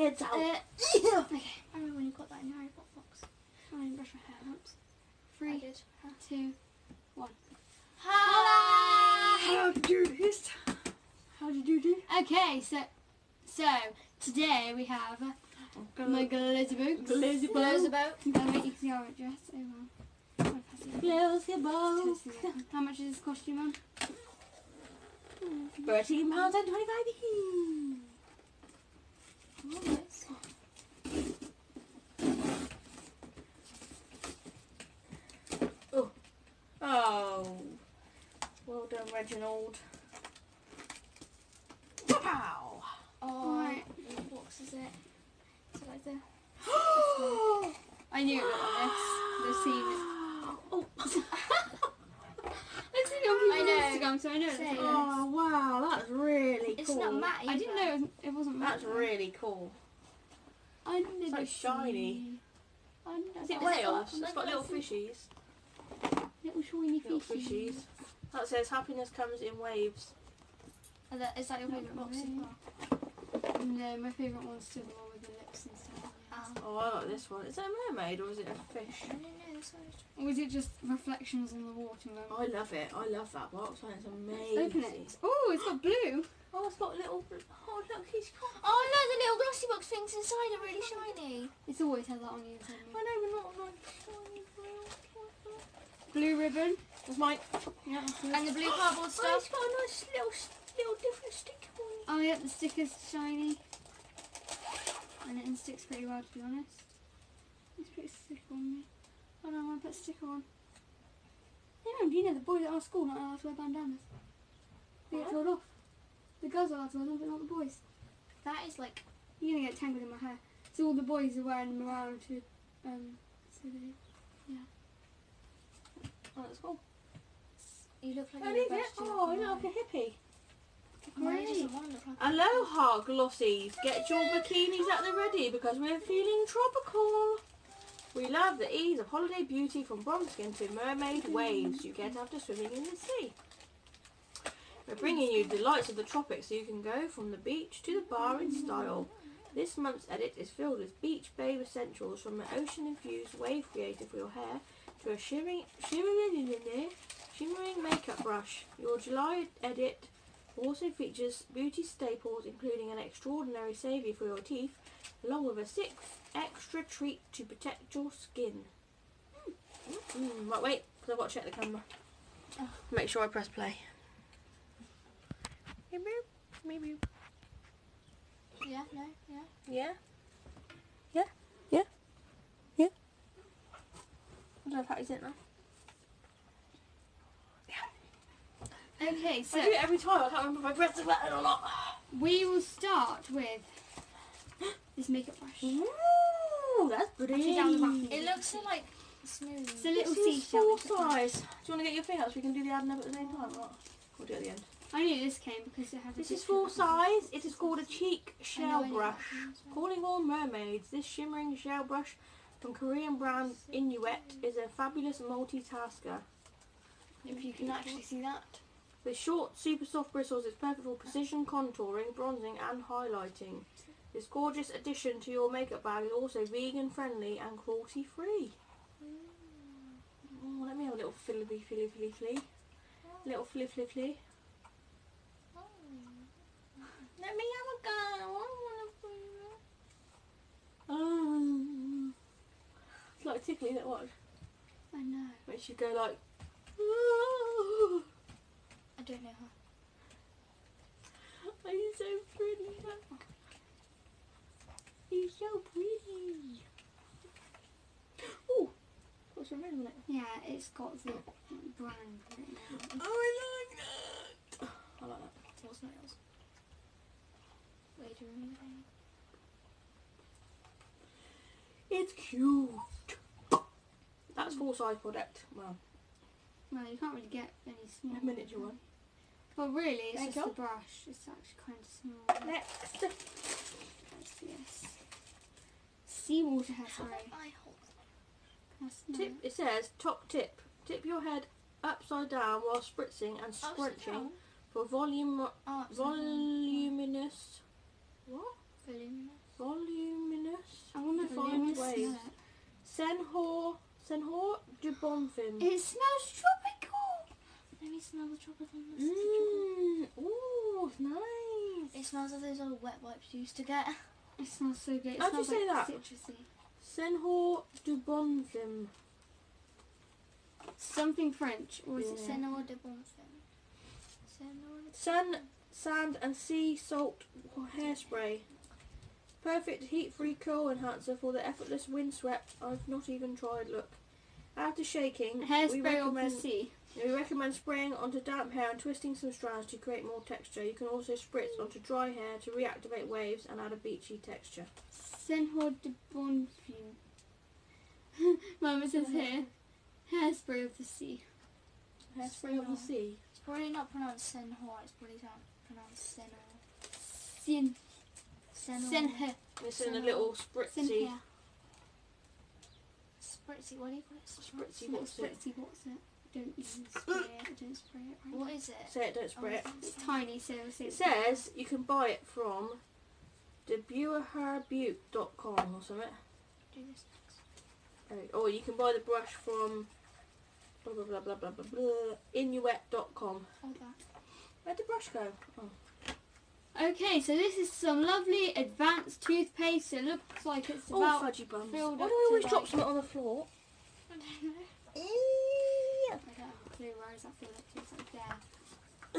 head's out. Okay, I remember when you got that in your Harry Potter box. I didn't brush my hair. Oops. I 3, did. 2, 1. Hello! How do you do this? How do you do? Okay, so today we have my Glossybox. Glossybox. Wait, you can see our address. Oh well. Glossybox. How much does this cost you, Mum? £13.25. Oh, well done, Reginald. Wow! Oh, Right. what box is it? Is it like the... I knew it looked like this. The seam is. Oh. I've seen it on I people's know. Instagram, so I know it's Same. like this. Oh wow, that's really It's cool. not matte I didn't know it wasn't matte. That's really cool. Under It's the like shiny. sea. Under Is the it got whales? It's like got little little fishies. little shiny Little fishies. fishies. That says happiness comes in waves. Is that your favourite box as well? No, my favourite one's still the one with the lips and stuff. Oh, I like this one. Is that a mermaid or is it a fish? I don't know, this one. Or was it just reflections in the water? I love it. I love that box. It's amazing. Open it. Oh, it's got blue. Oh, it's got little. Oh, look, he's got. Oh no, the little Glossybox things inside are really shiny. It's always had that on the inside. I know we're not like shiny blue. Blue ribbon. That's mine. Yeah. That's good. And the blue cardboard Oh, stuff. it's got a nice little different sticker on it. Oh yeah, the sticker's shiny. And it sticks pretty well, to be honest. Let's put a sticker on me. Oh no, I want to put a sticker on. Hey Mum, do you know the boys at our school not allowed to wear bandanas? They get told off. The girls are allowed to wear them, but not the boys. That is like... You're going to get tangled in my hair. So all the boys are wearing them around to, so they, yeah. Oh, that's cool. You look like I you're need about it. to do Oh, you look like a hippie. Mine Great. doesn't want to look like Aloha, Glossies. Get your bikinis at the ready because we're feeling tropical. We love the ease of holiday beauty from bronze skin to mermaid waves you get after swimming in the sea. We're bringing you the delights of the tropics so you can go from the beach to the bar in style. This month's edit is filled with beach babe essentials from an ocean-infused wave creator for your hair to a shimmering makeup brush. Your July edit also features beauty staples including an extraordinary saviour for your teeth along with a 6th extra treat to protect your skin. Right, wait, because I've got to check the camera. Make sure I press play. Maybe. Yeah, no, yeah. Yeah? Yeah? Yeah? Yeah? I don't know how to do it now. Okay, so I do it every time. I can't remember if I press the button or not. we will start with this makeup brush. Ooh, that's pretty. Actually, down the back. It looks so like smooth. It's a little This is seashell. full size. Do you want to get your thing out so we can do the ad and at the same time? Or we'll do it at the end. I knew this came because it has a This is picture full of it. size. It is called a cheek I shell know brush. that one as well. Calling all mermaids, this shimmering shell brush from Korean brand Inuit is a fabulous multitasker. If you can actually see that. With short, super soft bristles, it's perfect for precision contouring, bronzing and highlighting. This gorgeous addition to your makeup bag is also vegan friendly and cruelty free. Oh, let me have a little filly. Little filly. Let me have a go. I want to. Oh. It's like tickly, that watch. I know. Makes you go like. I don't know how. Oh, he's so pretty. He's so pretty. Oh, got some red on it. Yeah, it's got the brand written out. Oh, I like that. I like that. What's nails? Wait a minute. It's cute. That's full size product. Well, Well, you can't really get any small. a miniature one. Well, really, it's There you just go. the brush. It's actually kind of small. Next. Let's do this. Seawater hairspray. Eye holes. That's Tip. It says top tip. Tip your head upside down while spritzing and scrunching for Oh, voluminous. What? voluminous. voluminous. I want to Defined smell waves. it. Senhor de Bonfim. It smells tropical. Let me smell the tropical. Ooh, it's nice. It smells like those old wet wipes you used to get. It smells so good. It How'd you smells say like that? citrusy. Senhor de Bonfim. Something French, or is it Yeah. Senor de Bonfim. Senor de Sun, sand and sea salt hairspray. Perfect heat-free curl enhancer for the effortless windswept. I've not even tried, look. After shaking, Hairspray of the sea. we recommend spraying onto damp hair and twisting some strands to create more texture. You can also spritz onto dry hair to reactivate waves and add a beachy texture. Senhor de Bonfim. Mum, it says here, hairspray of the sea. Hairspray of the sea. It's probably not pronounced Senhor, it's probably pronounced Senor. Sin. Senor. Senhe. It's in a little spritzy. Senhe. Spritzy, what do you call it? Spritzy, Little what's it? spritzy, what's it? Don't even spray it. Don't spray it right. What is it? Say it, don't spray it. It's tiny, so say It says you can buy it from debuherbutte.com or something. Do this next. Or you can buy the brush from blah blah blah blah blah blah, blah inuit.com. Hold that. Where'd the brush go? Oh. Okay, so this is some lovely advanced toothpaste. It looks like it's about Fudgy bums. Why filled do up I always to, drop like- something on the floor? I don't know. Eee. I don't have a clue where is that filled up to. It's like there.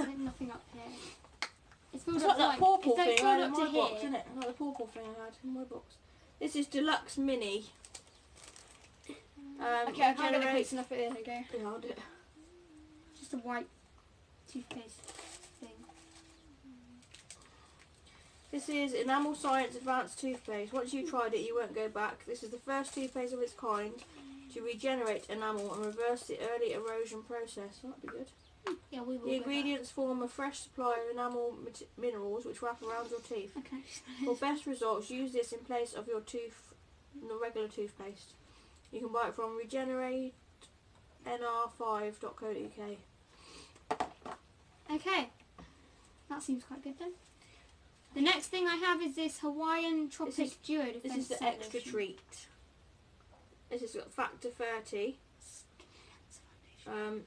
There's nothing up here. It's filled It's up like to that pawpaw it's like thing I filled had in up my to box, here. isn't it? Like the pawpaw thing I had in my box. This is Deluxe Mini. Okay, I can't get it regenerate- close enough. There we go. Yeah, I'll do it. Just a white toothpaste thing. This is Enamel Science Advanced Toothpaste. Once you tried it, you won't go back. This is the first toothpaste of its kind to regenerate enamel and reverse the early erosion process. That'd be good. Yeah, we will. The ingredients form a fresh supply of enamel minerals which wrap around your teeth. Okay. For best results, use this in place of your regular toothpaste. You can buy it from regeneraternr5.co.uk. Okay. That seems quite good then. The next thing I have is this Hawaiian Tropic Duo Defense This is the Set extra Lotion. treat. This has got factor 30.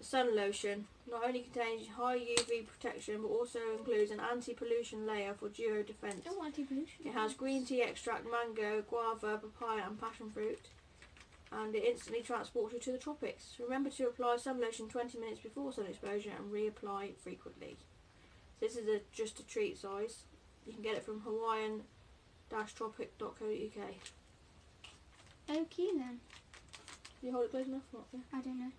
Sun lotion not only contains high UV protection but also includes an anti-pollution layer for duo defense. Oh, anti-pollution. It has green tea extract, mango, guava, papaya and passion fruit, and it instantly transports you to the tropics. Remember to apply sun lotion 20 minutes before sun exposure and reapply frequently. This is just a treat size. You can get it from hawaiian-tropic.co.uk. Okay then. You hold it close enough? Not, yeah. I don't know.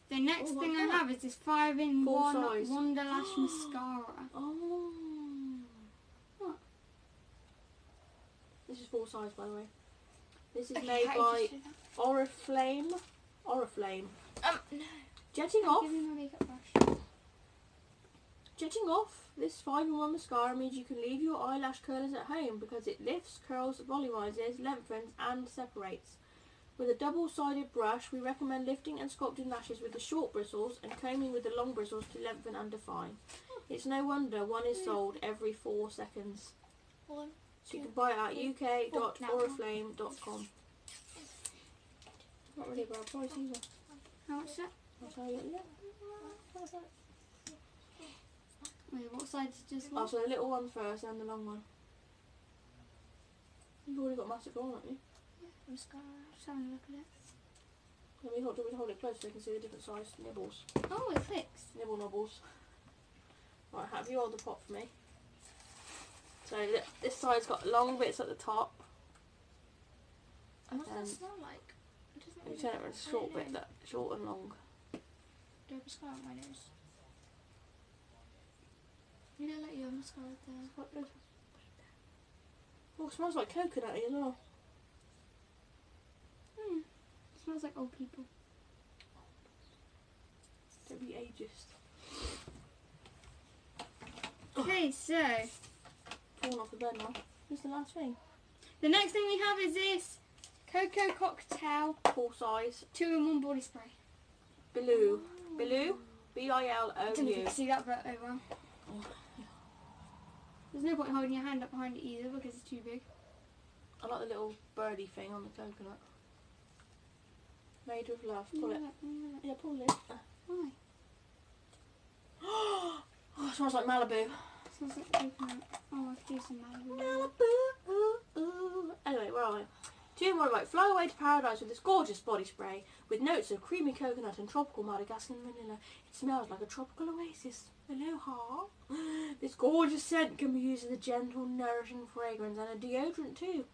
The next Oh, thing what's I that? have is this 5-in-1 Full size. Wonderlash mascara. Oh. What? This is full size, by the way. This is Okay, made how by did you do that? Oriflame. Oriflame. No. Jetting off. Give me my makeup brush. Jetting off. This 5-in-1 mascara means you can leave your eyelash curlers at home because it lifts, curls, volumizes, lengthens, and separates. With a double-sided brush, we recommend lifting and sculpting lashes with the short bristles and combing with the long bristles to lengthen and define. It's no wonder one is sold every 4 seconds. One. So you can buy it at uk.oriflame.com. Not really a bad price either. How much is that? I'll tell you. Yeah. Wait, what side's just Oh, what? so the little one first and the long one. You've already got mascara on, haven't you? Mascara. Just having a look at it. Let me hold it close so you can see the different size nibbles. Oh, it clicks. Nibble nobbles. Right, have you hold the pot for me? So this side's got long bits at the top. What does And that smell like? It doesn't you really turn it with a short I don't bit, know. that short and long. Do I have mascara on my nose? You don't like your mascara there. Quite good. Oh, it smells like coconutty as well. It smells like old people. Don't be ageist. Okay, so Falling off the bed now. What's the last thing? the next thing we have is this Cocoa Cocktail Full size. 2-in-1 body spray. Bilou. Bilou? I don't know if you B-I-L-O-U. can see that, but oh well. There's no point holding your hand up behind it either because it's too big. I like the little birdie thing on the coconut. Made with love. Pull it. Yeah, pull it. Why? Oh, it smells like Malibu. Smells like coconut. Oh, I could do some Malibu. Malibu. Anyway, where are we? 2 more like fly away to paradise with this gorgeous body spray with notes of creamy coconut and tropical Madagascan vanilla. It smells like a tropical oasis. Aloha. This gorgeous scent can be used as a gentle, nourishing fragrance and a deodorant too.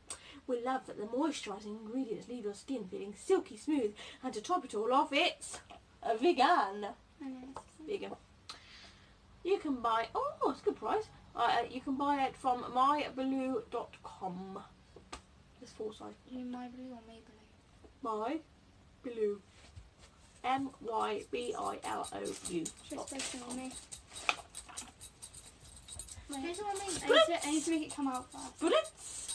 We love that the moisturising ingredients leave your skin feeling silky smooth, and to top it all off, it's a vegan. Vegan. You can buy. Oh, it's a good price. You can buy it from myblue.com. It's full size. You mean My Blue or Maybelline? My Blue. MYBILOU. Just based on me. Here's what I mean. I need to make it come out fast. Bullets.